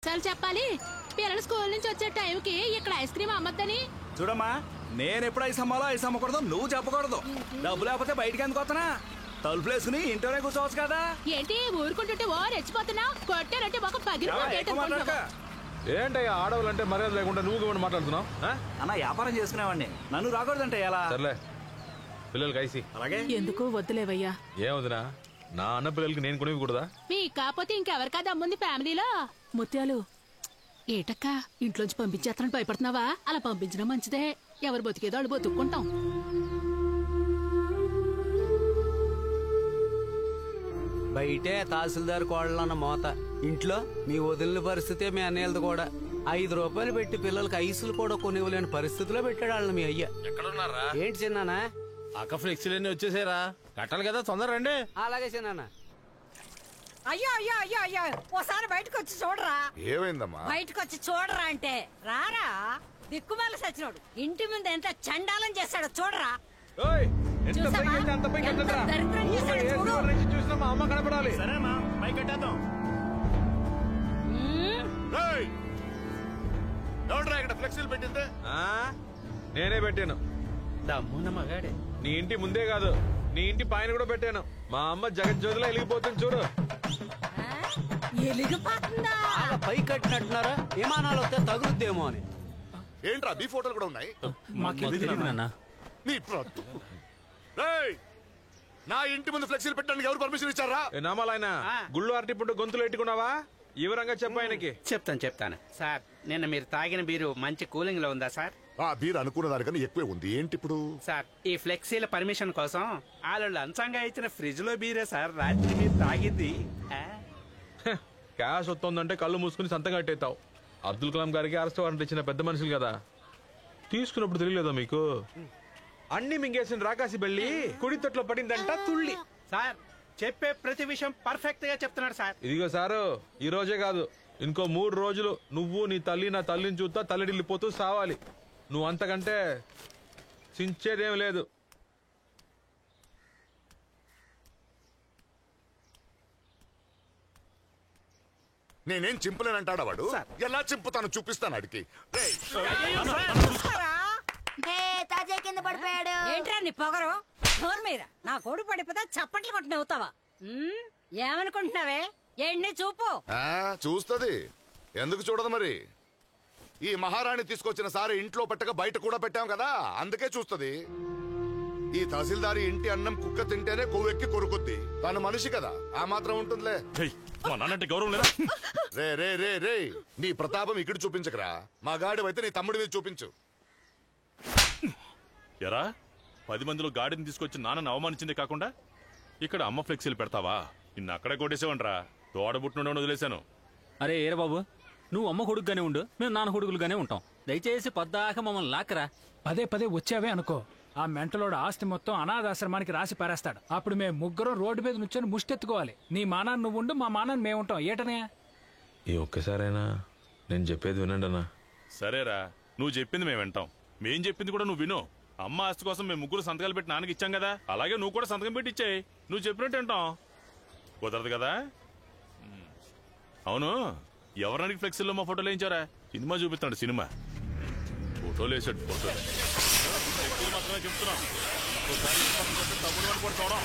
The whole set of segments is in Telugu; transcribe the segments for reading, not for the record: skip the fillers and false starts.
చెప్పాలి పిల్లలు స్కూల్ నుంచి వచ్చే టైంకి ఇక్కడ ఐస్ క్రీమ్ అమ్మద్దని. చూడమ్మా, నేను ఎప్పుడు ఐస్ అమ్మాలో ఐస్ అమ్మకూడదు, నువ్వు చెప్పకూడదు. డబ్బు లేకపోతే బయటికి ఎందుకు వస్తున్నా? తలుపులు వేసుకుని ఇంట్లోనే కూర్చోవచ్చు కదా. ఏంటి ఊరుకుంటుంటే ఓ రెచ్చిపోతున్నావు? కొట్టారంటే ఒక ఏంటయ్యా ఆడవాళ్ళంటే మర్యాద లేకుండా నువ్వు మాట్లాడుతున్నావు? అన్న వ్యాపారం చేసుకునేవాడిని, నన్ను రాకూడదంటే ఎలా? సర్లే పిల్లలకి ఐసి. అలాగే. ఎందుకు వద్దులేవయ్యా. ఏమవుతున్నా నా అన్న పిల్లలకి నేను కొనివ్వకూడదా? మీ కాకపోతే ఇంకెవరికా దమ్ముంది ఫ్యామిలీలో? ముత్యాలు ఏటక్క ఇంట్లోంచి పంపించేస్తానని భయపడుతున్నావా? అలా పంపించడం మంచిదే. ఎవరు బతికేదో వాళ్ళు బతుక్కుంటాం. బయటే తహసీల్దార్ కోడలన్న మోత, ఇంట్లో మీ వదిలిన పరిస్థితే మీ అన్నయ్యలది కూడా. 5 రూపాయలు పెట్టి పిల్లలకి ఐసులు కూడా కొనివ్వలేని పరిస్థితిలో పెట్టాడు వాళ్ళని మీ అయ్య. ఎక్కడున్నారా? ఏంటి చిన్నానా? అక్క ఫ్లెక్సీలన్నీ వచ్చేసారా? కట్టాలి కదా, తొందర రండి. అలాగే చిన్నానా. అయ్యో అయ్యో అయ్యో అయ్యో, ఓసారి బయటకు వచ్చి చూడరా. ఏమైందమ్మా? బయటకు వచ్చి చూడరా అంటే రారా. దిక్కుమాల సచ్చినోడు ఇంటి ముందు ఎంత చండాలం చేశాడో చూడరా. దరిద్రం చేశాడు చూడు. మా అమ్మ కనపడాలి. సరేమ్మా, పై కట్టేద్దాం. ఎవడ్రా ఇక్కడ ఫ్లెక్సీలు పెట్టింది? నేనే పెట్టాను. దమ్మున మగాడే. నీ ఇంటి ముందే కాదు, నీ ఇంటి పైన కూడా పెట్టాను. మా అమ్మ జగజ్యోతిలో వెలిగిపోతుంది చూడు. ఎలిగిపోతుందా? పై కట్టినట్టున్నారా? విమానాలు వస్తే తగులుద్దేమో అని. ఏంట్రా మీ ఫోటోలు కూడా ఉన్నాయి? నీ ప్రొద్దు. రేయ్, నా ఇంటి ముందు ఫ్లెక్సీలు పెట్టడానికి ఎవరు పర్మిషన్ ఇచ్చారా? నామాలైన గుళ్ళు అరటిపుంటు గొంతులు ఎట్టుకున్నావా? ఈ వివరంగా చెప్పు ఆయనకి. చెప్తాను సార్. నిన్న మీరు తాగిన బీరు మంచి కూలింగ్ లో ఉందా సార్? ఆ బీర్ అనుకున్న దానికన్నా ఎక్కువే ఉంది. ఏంటి ఇప్పుడు? సార్, ఈ ఫ్లెక్సీల పర్మిషన్ కోసం వాళ్ళు లంచంగా ఇచ్చిన ఫ్రిడ్జ్ లో బీరే సార్ రాత్రి మీరు తాగింది. క్యాష్ వస్తుందంటే కళ్ళు మూసుకుని సంతకం కట్టేస్తావు. అబ్దుల్ కలాం గారికి అరెస్ట్ వారెంట్ ఇచ్చిన పెద్ద మనుషులు కదా, తీసుకున్నప్పుడు తెలియలేదా మీకు? అన్ని మింగేసిన రాకాసి బెళ్ళి కుడి తొట్లో పడిందంట తుళ్ళి. సార్, చెప్పే ప్రతి విషయం పర్ఫెక్ట్ గా చెప్తున్నాడు సార్. ఇదిగో సారు, ఈ రోజే కాదు ఇంకో 3 రోజులు నువ్వు నీ తల్లి నా తల్లిని చూస్తా తల్లిడిల్లిపోతూ సావాలి. నువ్వు అంతకంటే చించేదేం లేదు. నేనేం చింపలేనంటాడా వాడు? ఎలా చింపుతాను చూపిస్తాను అడిగి. ఏంట్రా నీ పొగరు? నోరు మీద నా కొడుకు పడిపోతే చప్పట్లు కొట్టి నవ్వుతావా? ఏమనుకుంటున్నావే? ఏంటి చూపు? చూస్తది, ఎందుకు చూడదు మరి? ఈ మహారాణి తీసుకొచ్చిన సారి ఇంట్లో పెట్టక బయట కూడా పెట్టాం కదా, అందుకే చూస్తది. ఈ తహసీల్దారి ఇంటి అన్నం కుక్క తింటేనే కొవ్వెక్కి కొరుకుద్ది. తను మనిషి కదా, ఆ మాత్రం ఉంటుందిలే. గౌరవం లేదా? రే రే రే రే, నీ ప్రతాపం ఇక్కడ చూపించకరా. మా గాడివైతే నీ తమ్ముడి మీద చూపించు. ఎరా, 10 మందిలో గాడిని తీసుకొచ్చి నాన్నను అవమానించిందే కాకుండా ఇక్కడ అమ్మ ఫ్లెక్సీలు పెడతావా? నిన్ను అక్కడే కొట్టేసేవంట్రా. తోడబుట్టిన వదిలేశాను. అరే ఏరా బాబు, నువ్వు అమ్మ కొడుకుగానే ఉండు, మేము నాన్న కొడుకులుగానే ఉంటాం. దయచేసి పద్దాక మమ్మల్ని లాక్కరా. పదే వచ్చావే అనుకో, ఆ మెంటలోడు ఆస్తి మొత్తం అనాథాశ్రమానికి రాసి పారేస్తాడు. అప్పుడు మేము ముగ్గురం రోడ్డు మీద నుంచొని ముష్టెత్తుకోవాలి. నీ మానాన్ని నువ్వు ఉండు, మా మానాన్ని మేము ఉంటాం. ఏటనే ఈ ఒక్కసారైనా నేను చెప్పేది వినండి అన్నా. సరేరా, నువ్వు చెప్పింది మేము వింటాం. మేం చెప్పింది కూడా నువ్వు విను. అమ్మ ఆస్తి కోసం మేము ముగ్గురు సంతకాలు పెట్టి నాన్నకి ఇచ్చాం కదా, అలాగే నువ్వు కూడా సంతకం పెట్టి ఇచ్చాయి. నువ్వు చెప్పినట్టు వింటాం. కుదరదు కదా? అవును, ఎవరానికి ఫ్లెక్సీల్లో మా ఫోటోలు వేయించారా? సినిమా చూపిస్తాడు. సినిమా ఫోటోలు వేసాడు. ఫోటోలు మాత్రమే చెప్తున్నాం. తమ్ముడు కూడా చూడం.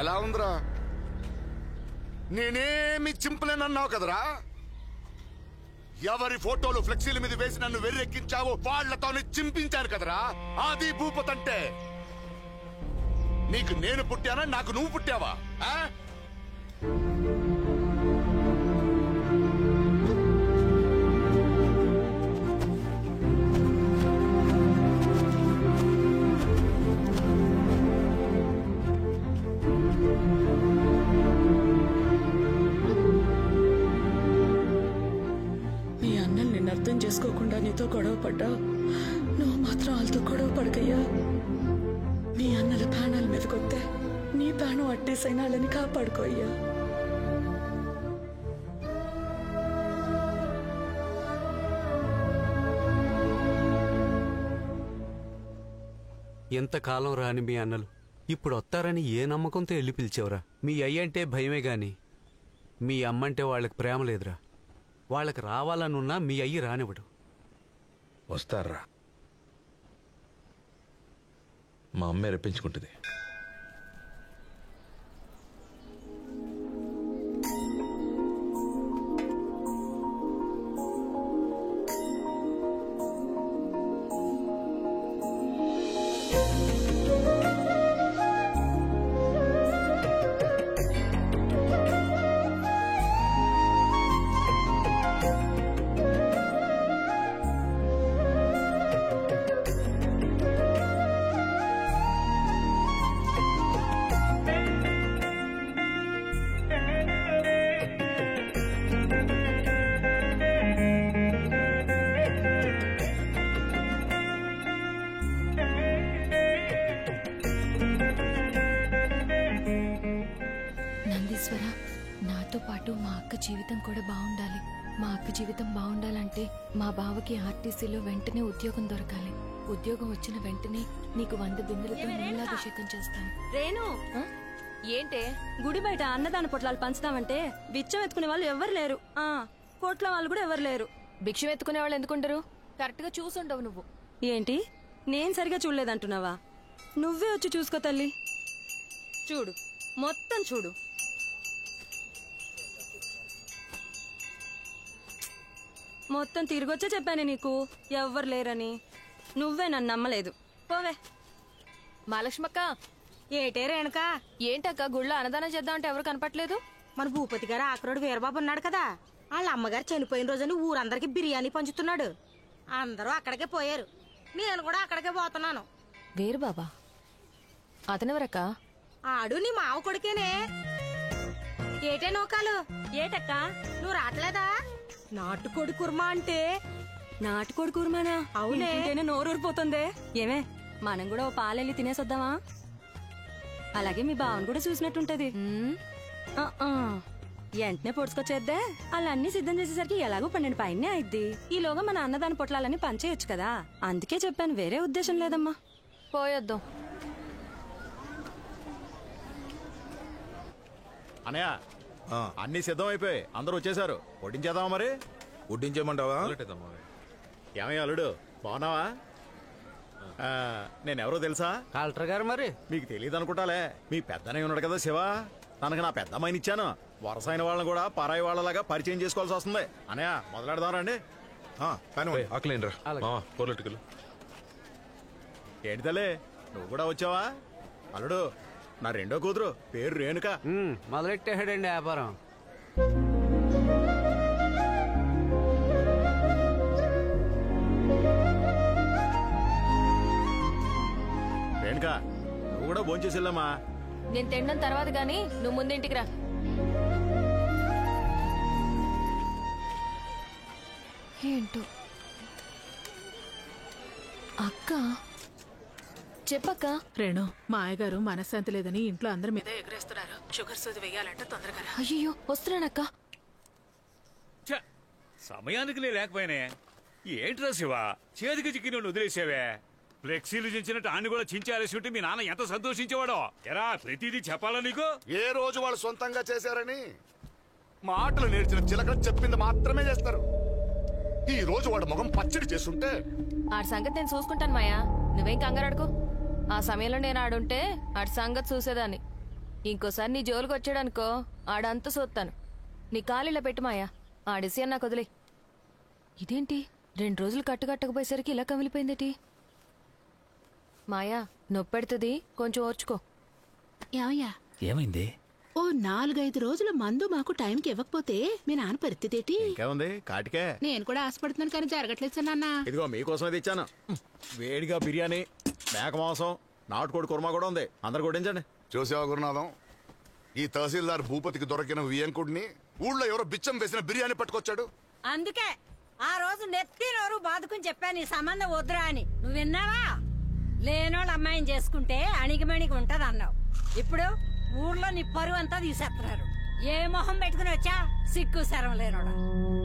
ఎలా ఉందిరా? నేనేమి చింపలేనన్నావు కదరా. ఎవరి ఫోటోలు ఫ్లెక్సీల మీద వేసి నన్ను వెర్రెక్కించావో వాళ్లతోనే చింపించాను కదరా. అది భూపతంటే. నీకు నేను పుట్టానా, నాకు నువ్వు పుట్టావా? అర్థం చేసుకోకుండా నీతో గొడవ పడ్డా, నువ్వు మాత్రం వాళ్ళతో గొడవ పడకయ్యా. నీ అన్నల ప్రాణాల మీదకొస్తే నీ ప్రాణం అట్టేసైనా వాళ్ళని కాపాడుకో అయ్యా. ఎంతకాలం రాని మీ అన్నలు ఇప్పుడు వస్తారని ఏ నమ్మకంతో వెళ్ళి పిలిచేవరా? మీ అయ్య అంటే భయమే గాని మీ అమ్మంటే వాళ్ళకి ప్రేమ లేదురా. వాళ్ళకి రావాలనున్నా మీ అయ్యి రానివ్వడు. వస్తారా? మా అమ్మే రప్పించుకుంటుంది. నందీశ్వర, నాతో పాటు మా అక్క జీవితం కూడా బాగుండాలి. మా అక్క జీవితం బాగుండాలంటే మా బావకి ఆర్టీసీలో వెంటనే ఉద్యోగం దొరకాలి. ఉద్యోగం వచ్చిన వెంటనే నీకు 100 బిందెలతో నీలాభిషేకం చేస్తాను. రేణు, ఏంటే గుడి బయట అన్నదాన పొట్లాలు పంచుతామంటే బిచ్చం ఎత్తుకునే వాళ్ళు ఎవరు లేరు. కోట్ల వాళ్ళు కూడా ఎవరు లేరు. భిక్షం ఎత్తుకునే వాళ్ళు ఎందుకుంటారు? కరెక్ట్ గా చూసుండవు నువ్వు. ఏంటి, నేను సరిగా చూడలేదంటున్నావా? నువ్వే వచ్చి చూసుకో తల్లి. చూడు, మొత్తం చూడు. మొత్తం తిరిగొచ్చే చెప్పాను నీకు ఎవ్వరు లేరని. నువ్వే నన్ను నమ్మలేదు. పోవే. మహాలక్ష్మక్క, ఏటే రేణుక? ఏంటక్క గుళ్ళో అన్నదానం చేద్దామంటే ఎవరు కనపట్లేదు? మన భూపతి గారు ఆకురోడు వీరబాబు ఉన్నాడు కదా, వాళ్ళ అమ్మగారు చనిపోయిన రోజుని ఊరందరికి బిర్యానీ పంచుతున్నాడు. అందరూ అక్కడికే పోయారు, నేను కూడా అక్కడికే పోతున్నాను. వేరు బాబా? అతనెవరక్క? ఆడు నీ మావ కొడుకేనే. ఏటే నౌకాలు? ఏటక్క నువ్వు రావట్లేదా? నాటుకోడి కుర్మా అంటే. నాటుకోడి కుర్మానా? అవునే. నోరూరిపోతుందే. ఏమే, మనం కూడా ఓ పాలెళ్ళి తినేసొద్దామా? అలాగే మీ బావను కూడా చూసినట్టుంటది. వెంటనే పొడుచుకొచ్చేద్దే. అలా అన్ని సిద్ధం చేసేసరికి ఎలాగో 12 పైనే అయిద్ది. ఈలోగా మన అన్నదాని పొట్లాలని పంచేయొచ్చు కదా. అందుకే చెప్పాను, వేరే ఉద్దేశం లేదమ్మా. పోయొద్దాం. అనయ్య, అన్ని సిద్ధం అయిపోయి అందరూ వచ్చేసారు. వడ్డించేద్దామా? మరి వడ్డించేయమంటావా? ఏమయ్య అల్లుడు, బాగున్నావా? నేనెవరో తెలుసా? కలెక్టర్ గారు. మరి మీకు తెలియదు అనుకుంటాలే. మీ పెద్దనే ఉన్నాడు కదా శివ, తనకు నా పెద్ద అమ్మాయిని ఇచ్చాను. వరసైన వాళ్ళని కూడా పరాయి వాళ్ళలాగా పరిచయం చేసుకోవాల్సి వస్తుంది. అనయ్య, మొదలెడదాం రండి. ఆకలేండ్రా కోర్లెట్టుకెళ్ళు. ఏంటి తల్లి, నువ్వు కూడా వచ్చావా? అల్లుడు, నా రెండో కూతురు, పేరు రేణుక. మొదలెట్టేసాడండి వ్యాపారం. రేణుక, నువ్వు కూడా భోంచేసిల్లమ్మా. నేను తినడం తర్వాత గాని నువ్వు ముందు ఇంటికి రా. ఏంటో అక్క, చెప్పక్క. రేణు, మా అయ్యగారు మనశ్శాంతి లేదని ఇంట్లో అందరి మీద ఎగరేస్తున్నారు. షుగర్ సూది వేయాలంటే తొందరగా. అయ్యో, వస్తున్నానక్క. సమయానికి నేను లేకపోయినే. ఏంట్రా శివ, చేతికి చిక్కి నువ్వు వదిలేసావే. ఫ్లెక్సీలు చించినట్టు ఆన్ని కూడా చించారేసి ఉంటే మీ నాన్న ఎంత సంతోషించేవాడో. ఎరా, ప్రతిదీ చెప్పాలా నీకు? ఏ రోజు వాళ్ళు సొంతంగా చేశారని మాటలు నేర్చిన చిలక చెప్పింది మాత్రమే చేస్తారు. ఈ రోజు వాడు ముఖం పచ్చడి చేస్తుంటే ఆడి సంగతి నేను చూసుకుంటాను మాయా, నువ్వేం కంగారడుకో. ఆ సమయంలో నేను ఆడుంటే ఆడి సంగతి చూసేదాన్ని. ఇంకోసారి నీ జోలికి వచ్చాడనుకో, ఆడంతా చూస్తాను. నీ కాలిలా పెట్టు మాయా, ఆడేసి అని నాకు వదిలే. ఇదేంటి 2 రోజులు కట్టుకట్టకపోయేసరికి ఇలా కమిలిపోయిందేటి? మాయా, నొప్పెడుతుంది, కొంచెం ఓర్చుకో. ఏమైంది? ఓ 4-5 రోజుల మందు మాకు టైంకి ఇవ్వకపోతే మీ నాన్న పరిస్థితి ఏంటి? ఇంకేముంది, కాటికే. నేను కూడా ఆశపడుతున్నాను కానీ జరగట్లేదు సార్ నాన్న. ఇదిగో మీకోసమే తెచ్చాను. వేడిగా బిర్యానీ, మేక మాంసం, నాటుకోడి కుర్మా కూడా ఉంది. అందరు కొట్టించండి. చూసావా గురునాథం, ఈ తహసీల్దార్ భూపతికి దొరికిన వియంకుడిని ఊళ్ళో ఎవరో బిచ్చం వేసిన బిర్యానీ పట్టుకొచ్చాడు. అందుకే ఆ రోజు నెత్తి నోరు బాదుకుని చెప్పాను ఈ సంబంధం వద్దురా అని. నువ్వు విన్నావా? లేనోళ్ళ అమ్మాయిని చేసుకుంటే అణిగిమణిగి ఉంటది అన్నావు. ఇప్పుడు ఊర్లో నీ పరువు అంతా తీసేస్తున్నారు. ఏ మొహం పెట్టుకుని వచ్చా? సిగ్గు శరం లేనోడా.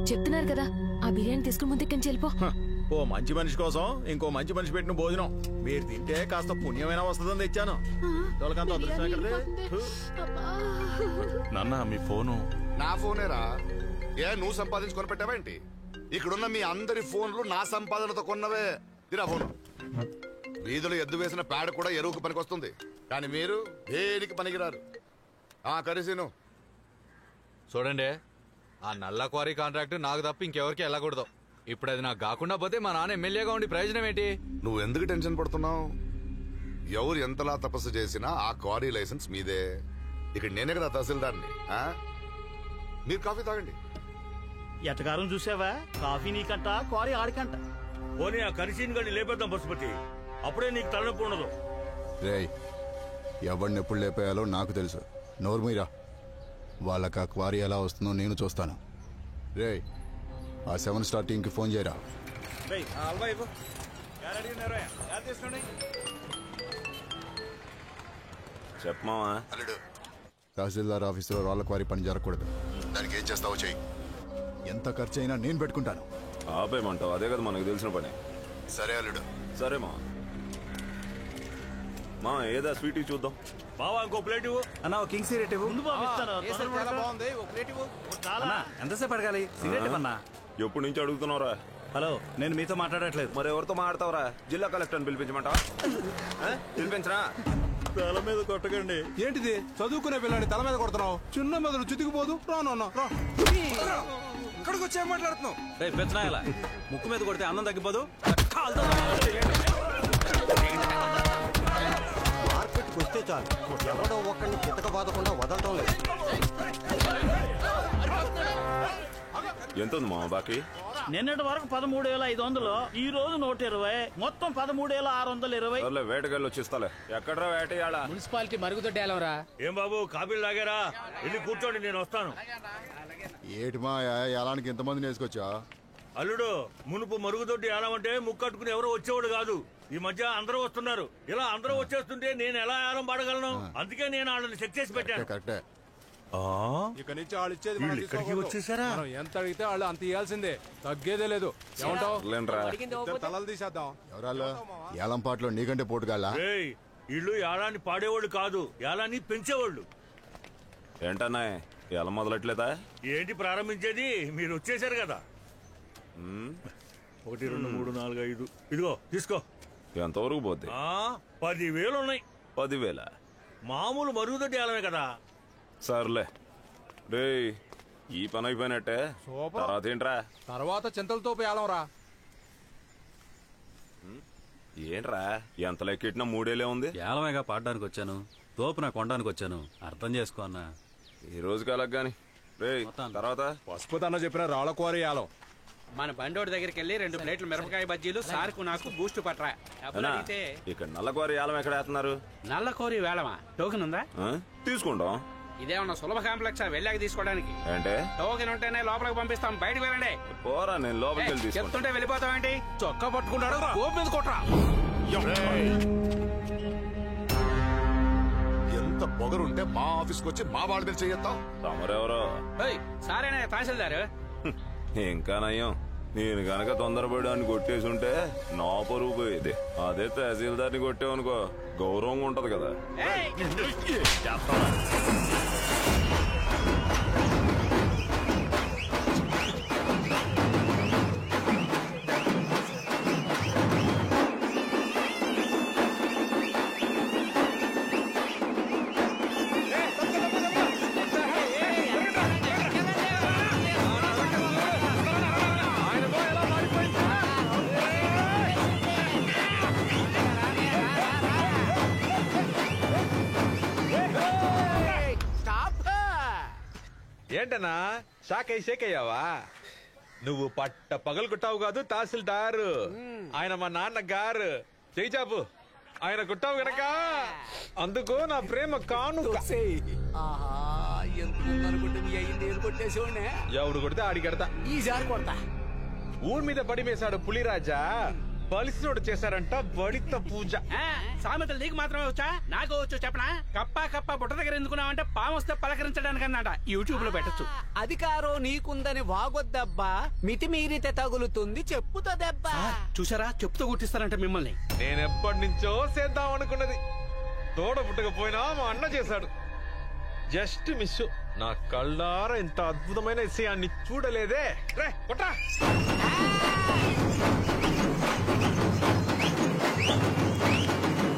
చెప్తున్నారు కదా, ఆ బిర్యానీ తీసుకుని ముందు ఇక్కడి నుంచి వెళ్ళిపో. ఓ మంచి మనిషి కోసం ఇంకో మంచి మనిషి పెట్టిన భోజనం మీరు తింటే కాస్త పుణ్యమైన వస్తుందని తెచ్చాను. తోలకంత అదృష్టం ఎక్కడిది? నాన్న మీ ఫోను. నా ఫోనేరా? ఏ నువ్వు సంపాదించుకొని పెట్టావేంటి? ఇక్కడున్న మీ అందరి ఫోన్లు నా సంపాదనతో కొన్నవే. తీరా ఫోను. వీధులు ఎద్దు వేసిన పేడ కూడా ఎరువుకు పనికొస్తుంది, కానీ మీరు దేనికి పనికిరారు. కరిసీను చూడండి, ఆ నల్ల క్వారీ కాంట్రాక్ట్ నాకు తప్ప ఇంకెవరికి వెళ్ళకూడదు. ఇప్పుడు అది నాకు కాకుండా పోతే మా నాన్న ఎమ్మెల్యేగా ఉండి ప్రయోజనం ఏంటి? నువ్వు ఎందుకు టెన్షన్ పడుతున్నావు? ఎవరు ఎంతలా తపస్సు చేసినా ఆ క్వారీ లైసెన్స్ మీదే. ఇక్కడ నేనే కదా తహసీల్దార్ని. మీరు కాఫీ తాగండి. ఎటకారం చూసావా? కాఫీ నీకంట, క్వారీ ఆడికంట. పోనీ ఆ కరిసీన్ గడిని లేపేద్దాం పశుపతి, అప్పుడే నీకు తలనొప్పి ఉండదు. రేయ్, ఎవరిని ఎప్పుడు లేపేయాలో నాకు తెలుసు. నోర్మీరా, వాళ్ళకి ఆ క్వారీ ఎలా వస్తుందో నేను చూస్తాను. రేయ్, ఆ 7 స్టార్ టీంకి ఫోన్ చేయరా. చెప్పమావా? అల్లుడు, తహసీల్దార్ ఆఫీసులో రాళ్ల క్వారీ పని జరగకూడదు. దానికి ఏం చేస్తావో చెయ్యి. ఎంత ఖర్చు అయినా నేను పెట్టుకుంటాను. ఆపేయమంటావు? అదే కదా మనకు తెలిసిన పని. సరే అల్లుడు. సరే మా ఏదా స్వీట్ చూద్దాం. బావా ఇంకో ప్లేట్ ఇవ్వు. అన్న కింగ్ సిగరెట్ ఇవ్వు. ఎంతసేపు అడగాలి? సిగరెట్ ఇవ్వన్నా. ఎప్పటి నుంచి అడుగుతున్నావురా? హలో, నేను మీతో మాట్లాడట్లేదు. మరి ఎవరితో మాట్లాడతావురా? జిల్లా కలెక్టర్ని పిలిపించమంటావా? పిలిపించరా? తల మీద కొట్టకండి. ఏంటిది? చదువుకునే పిల్లని తల మీద కొడుతున్నావు? చిన్న మెదడు చితికిపోదు. ఇక్కడికి వచ్చి ఏం మాట్లాడుతున్నావు? పెంచనాయలా ముక్కు మీద కొడితే అన్నం తగ్గిపోదు. మార్కెట్కి వస్తే చాలు, ఎవడో ఒక్కడిని కితక బాధకుండా వదలటం లేదు. ఎంత ఉంది మా బాకీ? నిన్నటి వరకు 13,500, ఈ రోజు 120, మొత్తం 13,620. వేటగాళ్ళు వచ్చిస్తాలే. ఎక్కడరా వేటయాడా? మున్సిపాలిటీ మరుగుదొడ్డేలవరా. ఏం బాబు కాపీలు లాగారా? వెళ్ళి కూర్చోండి, నేను వస్తాను. ఏటి మా యాలానికి ఎంతమందిని వేసుకొచ్చా? అల్లుడు, మునుపు మరుగుదొడ్డి ఏలామంటే ముక్కట్టుకుని ఎవరో వచ్చేవాడు కాదు. ఈ మధ్య అందరూ వస్తున్నారు. ఇలా అందరూ వచ్చేస్తుంటే నేను ఎలా ఏలం పాడగలను? అందుకే నేను వాళ్ళని చెక్ చేసి పెట్టాను. కరెక్టే. ఇక నుంచి వాళ్ళు ఇచ్చేది వీళ్ళు ఇక్కడికి వచ్చేసారా? మనం ఎంత అడిగితే వాళ్ళు అంత ఇవ్వాల్సిందే, తగ్గేదే లేదు. ఏమంటావు? తలలు తీసేద్దాం. ఎవరాళ్ళు? ఏలం పాటలో నీకంటే పోటుగాళ్ళ? ఇళ్ళు యాలాన్ని పాడేవాళ్ళు కాదు, యాలాన్ని పెంచేవాళ్ళు. ఏంటన్నా ఎలా మొదలట్లేదా? ఏంటి ప్రారంభించేది? మీరు వచ్చేసారు కదా. 1 2 3 4 5 ఇదిగో తీసుకో. ఎంతవరకు పోతే? 10,000 ఉన్నాయి. 10,000? మామూలు మరుగుదొడ్డి ఏలమే కదా. సర్లే రే, ఈ పని అయిపోయినట్టే. తర్వాత ఏంట్రా? తర్వాత చింతలతో ఏలం రా. ఏంట్రా ఎంత లెక్కెట్టినా 3 ఉంది? ఏలమేగా పాడడానికి వచ్చాను, తోపు నా కొనడానికి వచ్చాను. అర్థం చేసుకో అన్న. ఈ రోజుకి అలాగ గాని రే. తర్వాత పసుపుతన్న చెప్పిన రాళ్ల క్వారీ ఏలం. మన బండోడి దగ్గరికి వెళ్ళి 2 ప్లేట్లు మిరపకాయ బజ్జీలు, సార్కు నాకు బూస్ట్ పట్రా. ఇక్కడ నల్లకోరి ఏలం ఎక్కడ వేస్తున్నారు? నల్ల కోరి వేళమా? టోకెన్ ఉందా? తీసుకుంటాం. ఇదేమన్నా సులభ కాంప్లెక్స్ వెళ్ళాక తీసుకోవడానికి? అంటే టోకెన్ ఉంటేనే లోపలికి పంపిస్తాం. బయటకు వెళ్ళండి. పోరా, నేను లోపలికి వెళ్ళి చెప్తుంటే వెళ్ళిపోతావేంటి? చొక్కా పట్టుకుంటాడు, కోపం మీద కొట్రా. ఎంత పొగరుంటే మా ఆఫీస్కి వచ్చి మా వాళ్ళ మీద చెయ్యొద్దాం. తమరెవరో? సారేనా తహసీల్దారు? ఇంకా నయ్యం, నేను గనక తొందరపడి కొట్టేసి ఉంటే నా పరువు పోయేది. అదే తహసీల్దార్ని కొట్టేవనుకో గౌరవంగా ఉంటది కదా. ఏంటన్నా షేక్ అయ్యావా? నువ్వు పట్ట పగలు కుట్టావు కాదు తహసీల్దార్, ఆయన మా నాన్న గారు. చెయ్యి చాపు, ఆయన కుట్టావు గనక అందుకు నా ప్రేమ కానుక. ఎవడు కొడితే ఆడి కడతా. ఈసారి కొడతా. ఊరి మీద పడి మేసాడు పులిరాజా, బలిసినోడు చేశారంట బడిత పూజ. సామెతలు నీకు మాత్రమే వచ్చా? నాకు వచ్చు చెప్పనా? కప్ప బుట్ట దగ్గర ఎందుకున్నావంటే పాము వస్తే పలకరించడానికి అన్నమాట. యూట్యూబ్ లో పెట్టచ్చు. అధికారం నీకుందని వాగొద్దబ్బా, మితిమీరితే తగులుతుంది చెప్పుతో దెబ్బ. చూసారా, చెప్తూ గుర్తిస్తారంట మిమ్మల్ని. నేనెప్పటి నుంచో చేద్దాం అనుకున్నది, తోడ పుట్టకపోయినా మా అన్న చేశాడు. Just miss. నా కళ్ళారా ఇంత అద్భుతమైన విషయాన్ని చూడలేదే. రే కొట్టా.